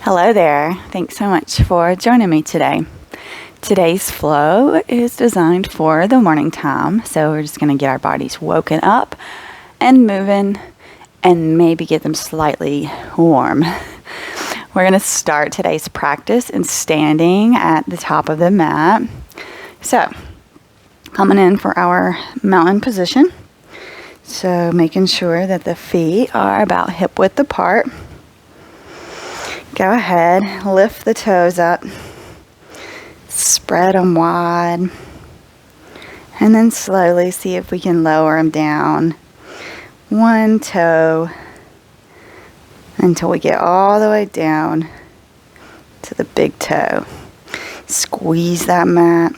Hello there. Thanks so much for joining me today. Today's flow is designed for the morning time, so we're just going to get our bodies woken up and moving and maybe get them slightly warm. We're going to start today's practice in standing at the top of the mat. So, coming in for our mountain position. So, making sure that the feet are about hip width apart. Go ahead, lift the toes up, spread them wide, and then slowly see if we can lower them down one toe until we get all the way down to the big toe. Squeeze that mat,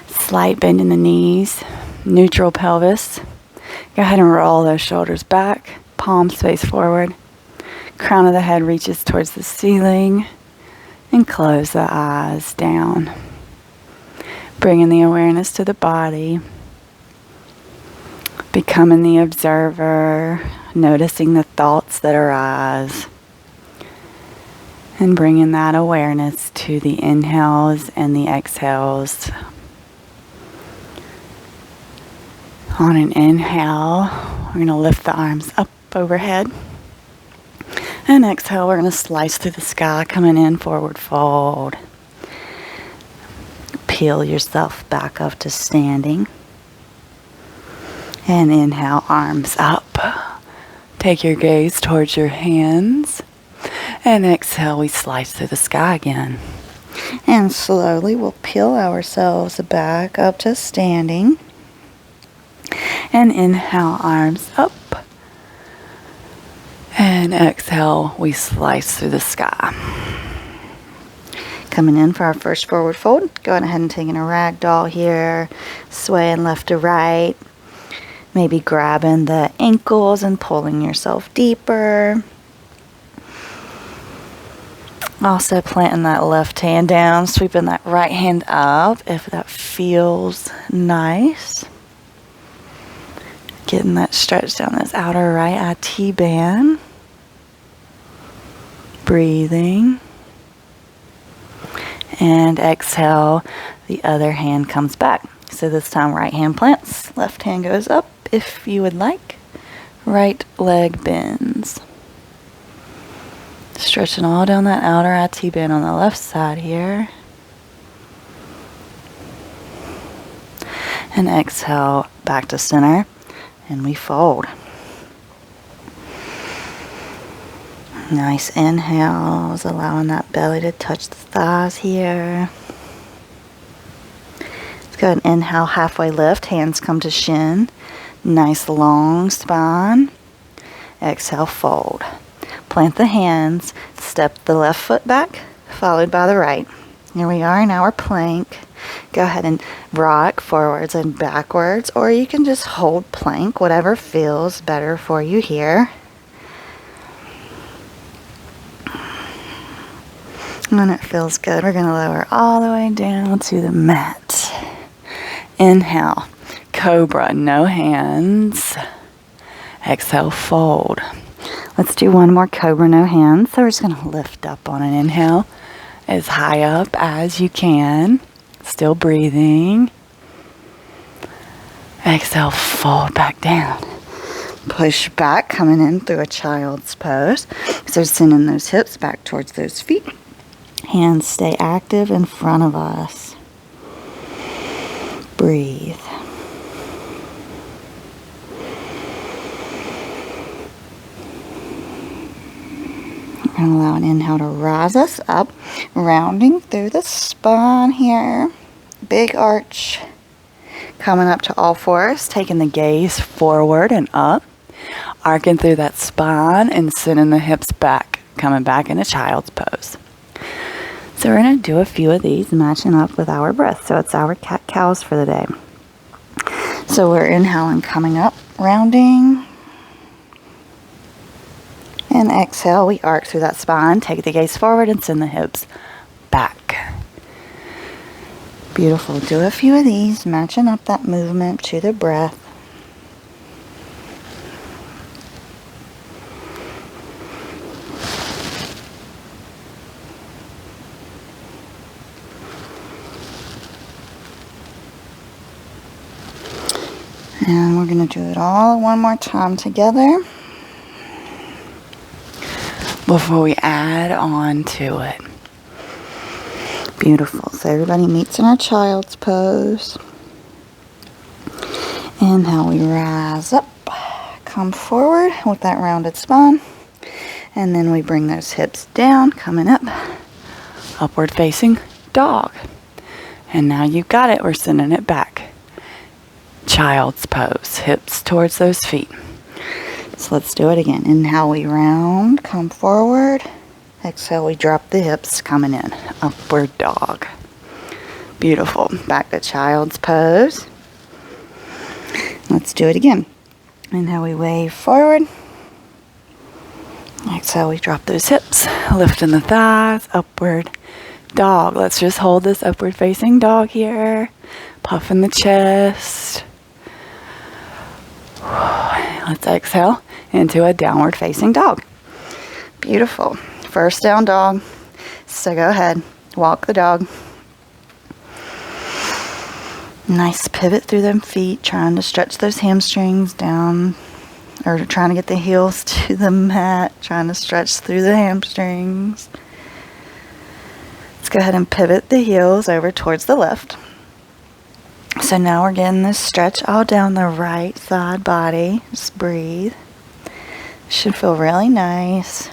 slight bend in the knees, neutral pelvis. Go ahead and roll those shoulders back, palms face forward. Crown of the head reaches towards the ceiling and close the eyes down. Bringing the awareness to the body. Becoming the observer, noticing the thoughts that arise. And bringing that awareness to the inhales and the exhales. On an inhale, we're going to lift the arms up overhead. And exhale, we're going to slice through the sky, coming in, forward fold. Peel yourself back up to standing. And inhale, arms up. Take your gaze towards your hands. And exhale, we slice through the sky again. And slowly, we'll peel ourselves back up to standing. And inhale, arms up. And exhale, we slice through the sky. Coming in for our first forward fold. Going ahead and taking a ragdoll here. Swaying left to right. Maybe grabbing the ankles and pulling yourself deeper. Also planting that left hand down. Sweeping that right hand up if that feels nice. Getting that stretch down this outer right IT band. Breathing. And exhale, the other hand comes back. So this time right hand plants, left hand goes up if you would like. Right leg bends. Stretching all down that outer IT band on the left side here. And exhale, back to center. And we fold. Nice inhales, allowing that belly to touch the thighs here. Let's go ahead and inhale, halfway lift, hands come to shin. Nice long spine. Exhale, fold. Plant the hands, step the left foot back, followed by the right. Here we are in our plank. Go ahead and rock forwards and backwards, or you can just hold plank, whatever feels better for you here. When it feels good, we're going to lower all the way down to the mat. Inhale, cobra, no hands. Exhale, fold. Let's do one more cobra, no hands. So we're just going to lift up on an inhale as high up as you can. Still breathing. Exhale, fold back down. Push back, coming in through a child's pose. So sending those hips back towards those feet. Hands stay active in front of us. Breathe. We're going to allow an inhale to rise us up, rounding through the spine here. Big arch. Coming up to all fours, taking the gaze forward and up. Arcing through that spine and sending the hips back, coming back into child's pose. So we're going to do a few of these matching up with our breath. So it's our cat-cows for the day. So we're inhaling, coming up, rounding. And exhale, we arc through that spine, take the gaze forward and send the hips back. Beautiful. Do a few of these, matching up that movement to the breath. And we're going to do it all one more time together before we add on to it. Beautiful. So everybody meets in our child's pose. Inhale, we rise up, come forward with that rounded spine. And then we bring those hips down, coming up, upward facing dog. And now you've got it. We're sending it back. Child's pose, hips towards those feet. So let's do it again. Inhale, we round, come forward. Exhale, we drop the hips, coming in, upward dog. Beautiful. Back to child's pose. Let's do it again. Inhale, we wave forward. Exhale, we drop those hips, lifting the thighs, upward dog. Let's just hold this upward facing dog here. Puffing the chest. Let's exhale into a downward facing dog. Beautiful. First down dog. So go ahead, walk the dog. Nice pivot through them feet, trying to stretch those hamstrings down, or trying to get the heels to the mat, trying to stretch through the hamstrings. Let's go ahead and pivot the heels over towards the left. So now we're getting this stretch all down the right side body. Just breathe. Should feel really nice.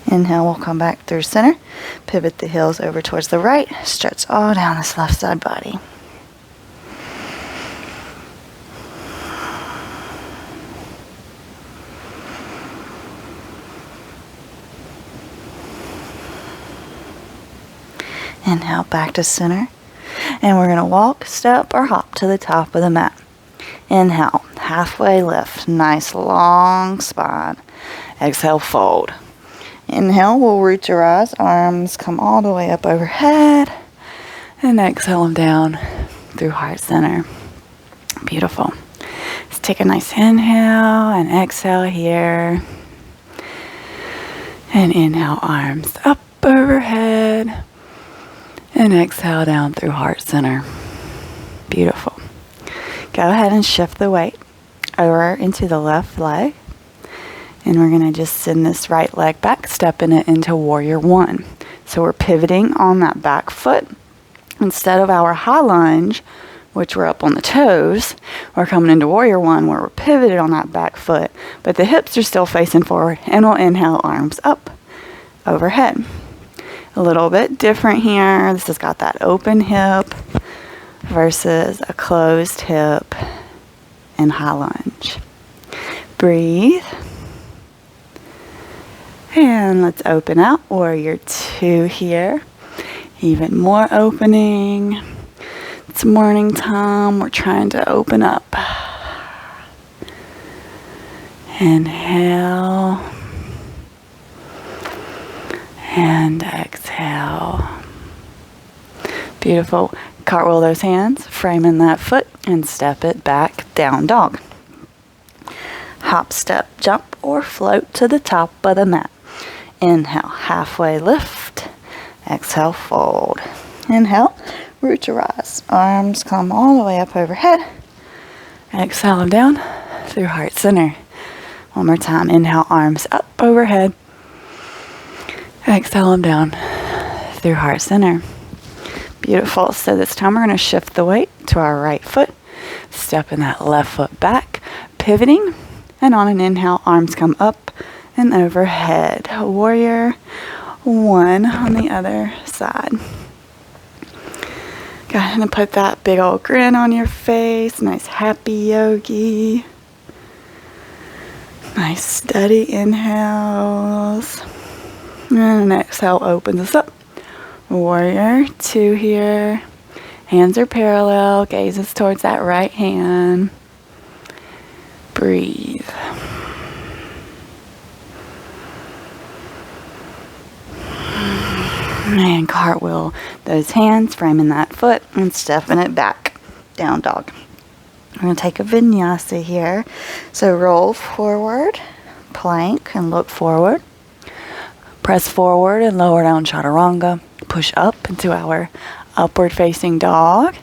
Inhale, we'll come back through center. Pivot the heels over towards the right. Stretch all down this left side body. Inhale, back to center. And we're going to walk, step, or hop to the top of the mat. Inhale, halfway lift. Nice long spine. Exhale, fold. Inhale, we'll root your eyes. Arms come all the way up overhead. And exhale them down through heart center. Beautiful. Let's take a nice inhale and exhale here. And inhale, arms up overhead. And exhale down through heart center. Beautiful. Go ahead and shift the weight over into the left leg. And we're going to just send this right leg back, stepping it into warrior one. So we're pivoting on that back foot. Instead of our high lunge, which we're up on the toes, we're coming into warrior one where we're pivoted on that back foot. But the hips are still facing forward. And we'll inhale, arms up overhead. A little bit different here. This has got that open hip versus a closed hip and high lunge. Breathe. And let's open out warrior two here. Even more opening. It's morning time. We're trying to open up. Inhale. And exhale. Beautiful. Cartwheel those hands, framing that foot, and step it back, down dog. Hop, step, jump, or float to the top of the mat. Inhale, halfway lift. Exhale, fold. Inhale, root your eyes. Arms come all the way up overhead. Exhale them down through heart center. One more time. Inhale, arms up overhead. Exhale them down through heart center. Beautiful. So this time we're going to shift the weight to our right foot. Stepping that left foot back. Pivoting. And on an inhale, arms come up and overhead. Warrior one on the other side. Go ahead and put that big old grin on your face. Nice happy yogi. Nice steady inhales. And an exhale opens us up. Warrior two here. Hands are parallel. Gazes towards that right hand. Breathe. And cartwheel those hands, framing that foot and stepping it back. Down dog. We're going to take a vinyasa here. So roll forward, plank, and look forward. Press forward and lower down chaturanga. Push up into our Upward facing dog.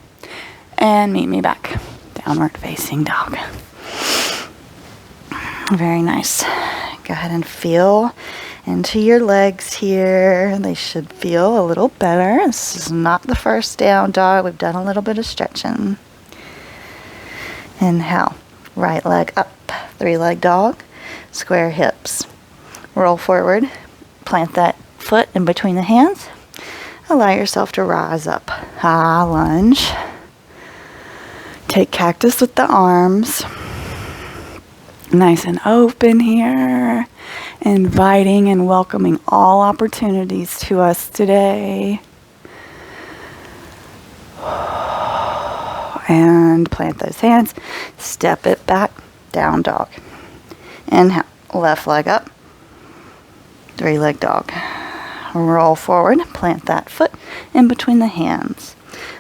And meet me back. Downward facing dog. Very nice. Go ahead and feel into your legs here. They should feel a little better. This is not the first down dog. We've done a little bit of stretching. Inhale. Right leg up. 3-leg dog. Square hips. Roll forward. Plant that foot in between the hands. Allow yourself to rise up. High lunge. Take cactus with the arms. Nice and open here. Inviting and welcoming all opportunities to us today. And plant those hands. Step it back. Down dog. Inhale. Left leg up. 3-leg dog. Roll forward. Plant that foot in between the hands.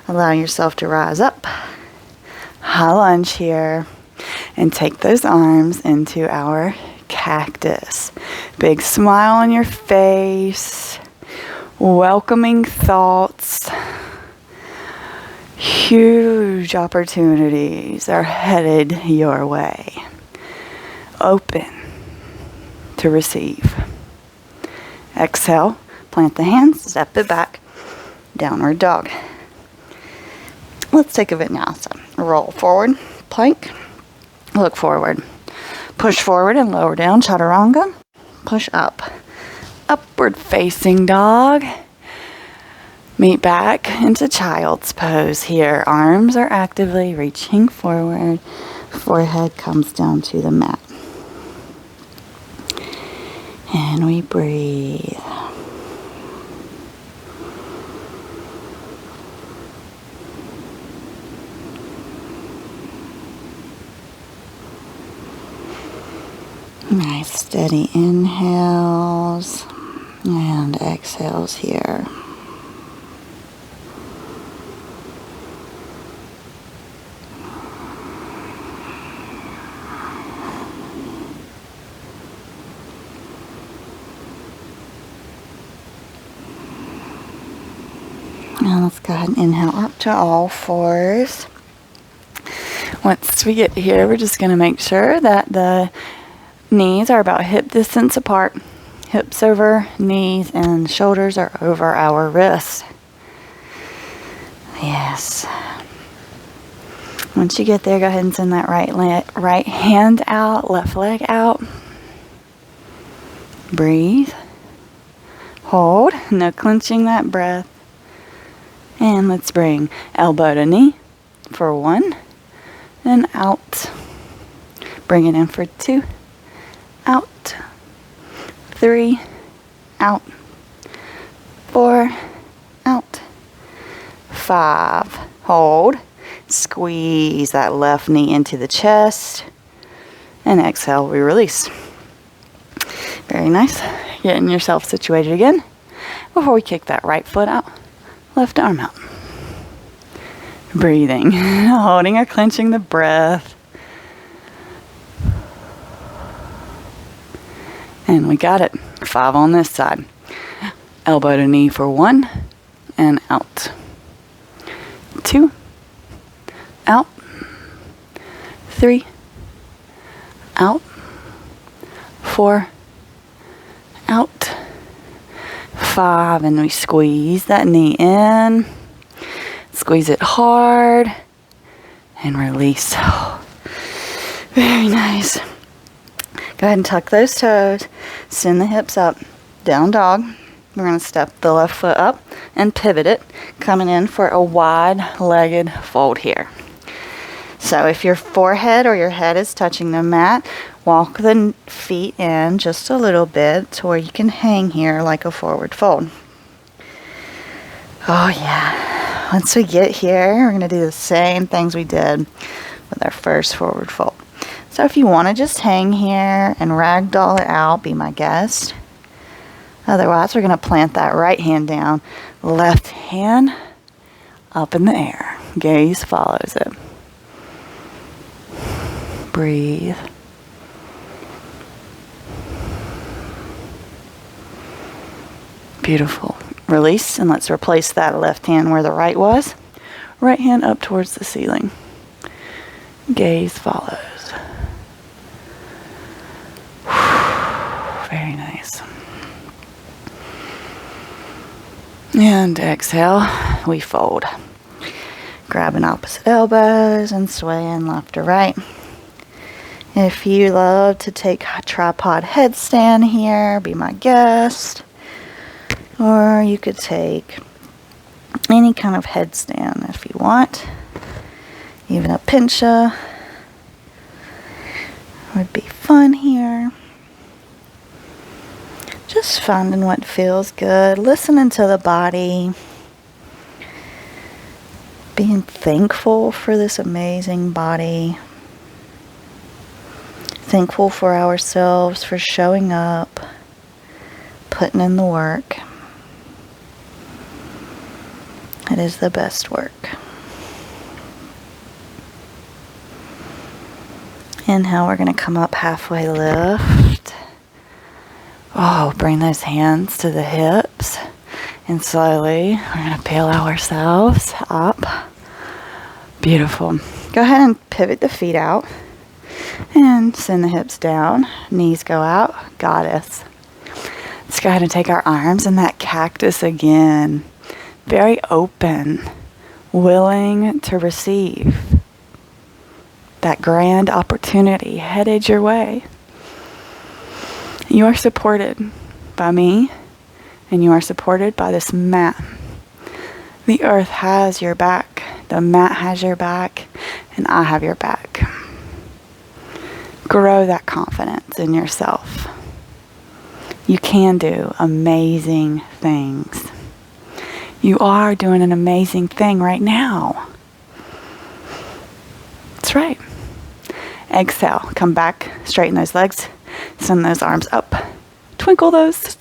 Allow yourself to rise up. High lunge here. And take those arms into our cactus. Big smile on your face. Welcoming thoughts. Huge opportunities are headed your way. Open to receive. Exhale. Plant the hands. Step it back. Downward dog. Let's take a vinyasa. Roll forward. Plank. Look forward. Push forward and lower down. Chaturanga. Push up. Upward facing dog. Meet back into child's pose here. Arms are actively reaching forward. Forehead comes down to the mat. And we breathe. Nice steady inhales and exhales here. Now let's go ahead and inhale up to all fours. Once we get here, we're just going to make sure that the knees are about hip distance apart. Hips over knees and shoulders are over our wrists. Yes. Once you get there, go ahead and send that right hand out, left leg out. Breathe. Hold. No clenching that breath. And let's bring elbow to knee for 1. Then out. Bring it in for 2. Out. 3. Out. 4. Out. 5. Hold. Squeeze that left knee into the chest. And exhale, we release. Very nice. Getting yourself situated again. Before we kick that right foot out, left arm out. Breathing. Holding or clenching the breath. And we got it. 5 on this side. Elbow to knee for 1. And out. 2. Out. 3. Out. 4. Out. 5. And we squeeze that knee in. Squeeze it hard. And release. Very nice. Go ahead and tuck those toes. Send the hips up. Down dog. We're going to step the left foot up and pivot it. Coming in for a wide-legged fold here. So if your forehead or your head is touching the mat, walk the feet in just a little bit to where you can hang here like a forward fold. Oh yeah. Once we get here, we're going to do the same things we did with our first forward fold. So if you want to just hang here and ragdoll it out, be my guest. Otherwise, we're going to plant that right hand down, left hand up in the air. Gaze follows it. Breathe. Beautiful. Release, and let's replace that left hand where the right was. Right hand up towards the ceiling. Gaze follows. Very nice. And exhale, we fold. Grabbing opposite elbows and swaying left to right. If you love to take a tripod headstand here, be my guest. Or you could take any kind of headstand if you want. Even a pincha would be fun here. Just finding what feels good, listening to the body, being thankful for this amazing body, thankful for ourselves for showing up, putting in the work. It is the best work. Inhale, we're going to come up halfway lift. Oh, bring those hands to the hips. And slowly, we're going to peel ourselves up. Beautiful. Go ahead and pivot the feet out. And send the hips down. Knees go out. Goddess. Let's go ahead and take our arms in that cactus again. Very open. Willing to receive. That grand opportunity headed your way. You are supported by me, and you are supported by this mat. The earth has your back, the mat has your back, and I have your back. Grow that confidence in yourself. You can do amazing things. You are doing an amazing thing right now. That's right. Exhale, come back, straighten those legs, send those arms up, twinkle those,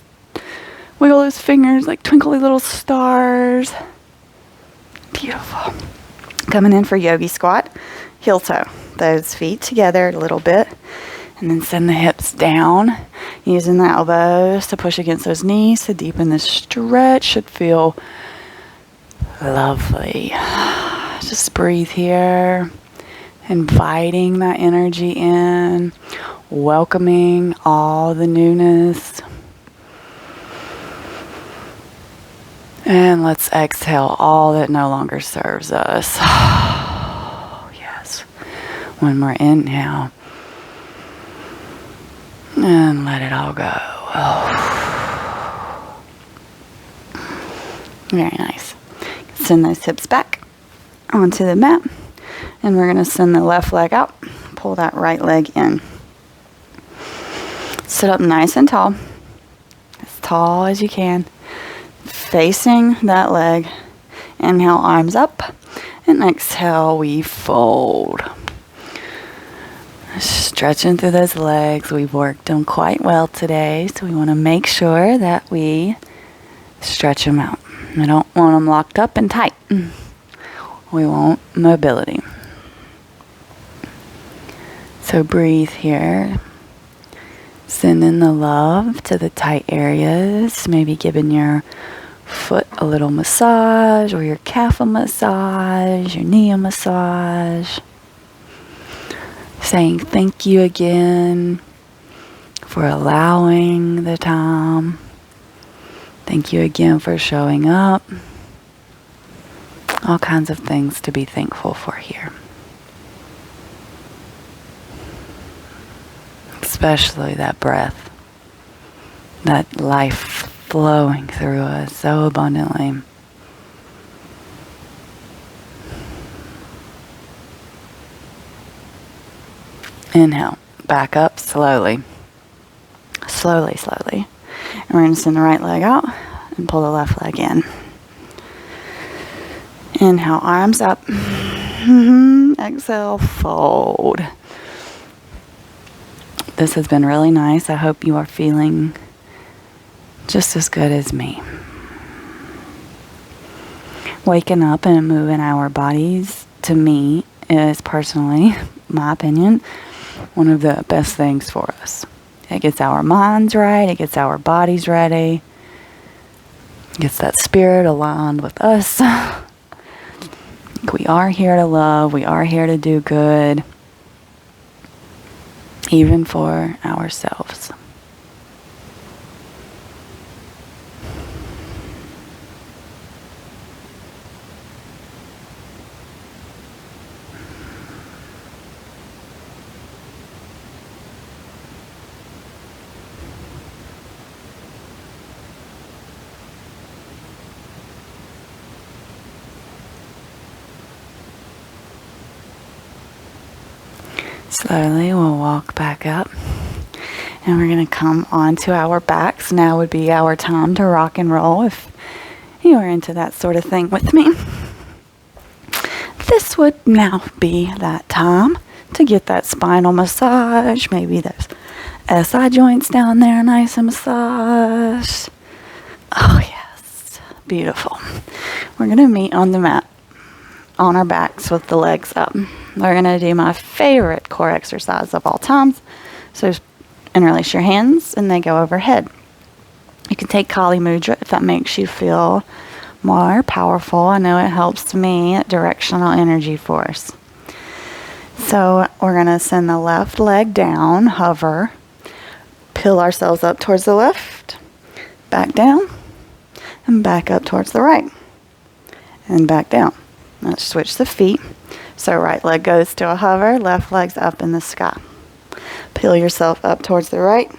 wiggle those fingers like twinkly little stars. Beautiful. Coming in for yogi squat, heel toe, those feet together a little bit, and then send the hips down, using the elbows to push against those knees to deepen the stretch. Should feel lovely. Just breathe here. Inviting that energy in, welcoming all the newness. And let's exhale all that no longer serves us. Yes. One more inhale. And let it all go. Very nice. Send those hips back onto the mat. And we're going to send the left leg out. Pull that right leg in. Sit up nice and tall. As tall as you can. Facing that leg. Inhale, arms up. And exhale, we fold. Stretching through those legs. We've worked them quite well today. So we want to make sure that we stretch them out. We don't want them locked up and tight. We want mobility. So breathe here. Sending the love to the tight areas. Maybe giving your foot a little massage, or your calf a massage, your knee a massage. Saying thank you again for allowing the time. Thank you again for showing up. All kinds of things to be thankful for here. Especially that breath, that life flowing through us so abundantly. Inhale, back up slowly. Slowly, slowly. And we're going to send the right leg out and pull the left leg in. Inhale, arms up. Exhale, fold. This has been really nice. I hope you are feeling just as good as me. Waking up and moving our bodies, to me, is personally, my opinion, one of the best things for us. It gets our minds right. It gets our bodies ready. Gets that spirit aligned with us. We are here to love. We are here to do good. Even for ourselves. Slowly we'll walk back up and we're going to come onto our backs. Now would be our time to rock and roll if you are into that sort of thing with me. This would now be that time to get that spinal massage. Maybe those SI joints down there nice and massaged. Oh yes, beautiful. We're going to meet on the mat on our backs with the legs up. We're going to do my favorite core exercise of all times. So just interlace your hands and they go overhead. You can take Kali Mudra if that makes you feel more powerful. I know it helps me, directional energy force. So we're going to send the left leg down, hover, peel ourselves up towards the left, back down, and back up towards the right, and back down. Let's switch the feet. So right leg goes to a hover, left leg's up in the sky. Peel yourself up towards the right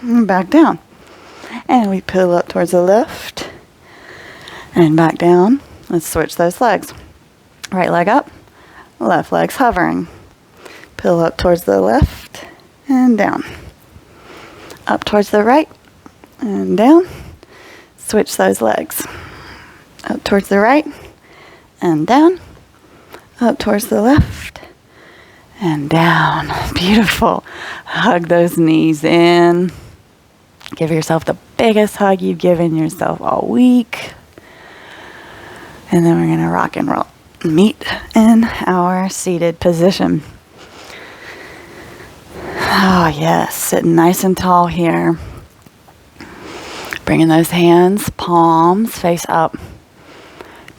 and back down. And we peel up towards the left and back down. Let's switch those legs. Right leg up, left leg's hovering. Peel up towards the left and down. Up towards the right and down. Switch those legs. Up towards the right and down, up towards the left, and down. Beautiful. Hug those knees in. Give yourself the biggest hug you've given yourself all week. And then we're going to rock and roll. Meet in our seated position. Oh yes, sitting nice and tall here. Bringing those hands, palms face up,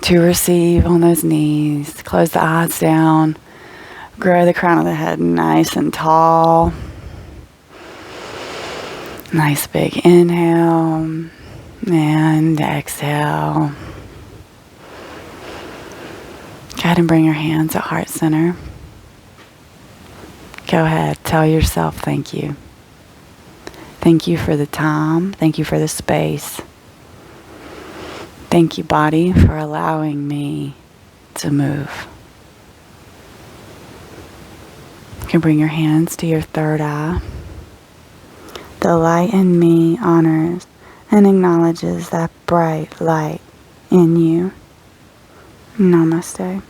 to receive on those knees. Close the eyes down. Grow the crown of the head nice and tall. Nice big inhale and exhale. Go ahead and bring your hands at heart center. Go ahead, tell yourself thank you. Thank you for the time. Thank you for the space. Thank you, body, for allowing me to move. You can bring your hands to your third eye. The light in me honors and acknowledges that bright light in you. Namaste.